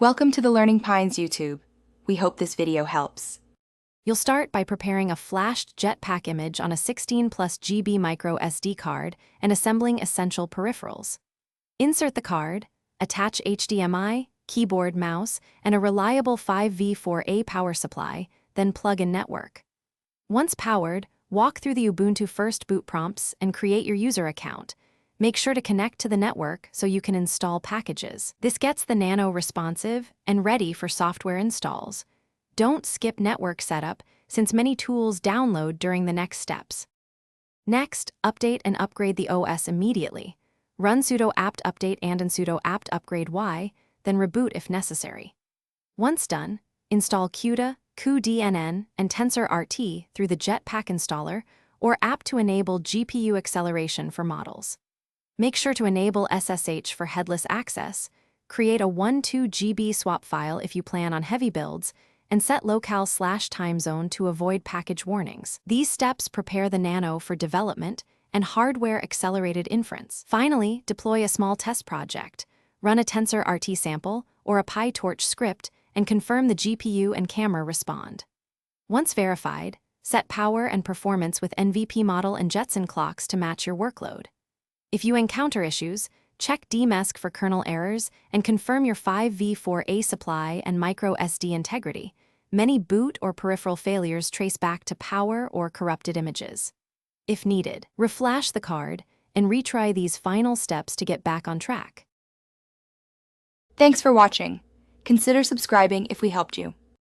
Welcome to the Learning Pines YouTube. We hope this video helps. You'll start by preparing a flashed Jetpack image on a 16 plus GB micro SD card and assembling essential peripherals. Insert the card, attach HDMI, keyboard, mouse, and a reliable 5V4A power supply, then plug in network. Once powered, walk through the Ubuntu First boot prompts and create your user account. Make sure to connect to the network so you can install packages. This gets the Nano responsive and ready for software installs. Don't skip network setup, since many tools download during the next steps. Next, update and upgrade the OS immediately. Run sudo apt update and sudo apt upgrade y, then reboot if necessary. Once done, install CUDA, cuDNN, and TensorRT through the Jetpack installer or app to enable GPU acceleration for models. Make sure to enable SSH for headless access, create a 1-2 GB swap file if you plan on heavy builds, and set locale/time zone to avoid package warnings. These steps prepare the Nano for development and hardware-accelerated inference. Finally, deploy a small test project, run a TensorRT sample or a PyTorch script, and confirm the GPU and camera respond. Once verified, set power and performance with NVP model and Jetson clocks to match your workload. If you encounter issues, check dmesc for kernel errors and confirm your 5v4a supply and micro SD integrity. Many boot or peripheral failures trace back to power or corrupted images. If needed, reflash the card and retry these final steps to get back on track. Thanks for watching. Consider subscribing if we helped you.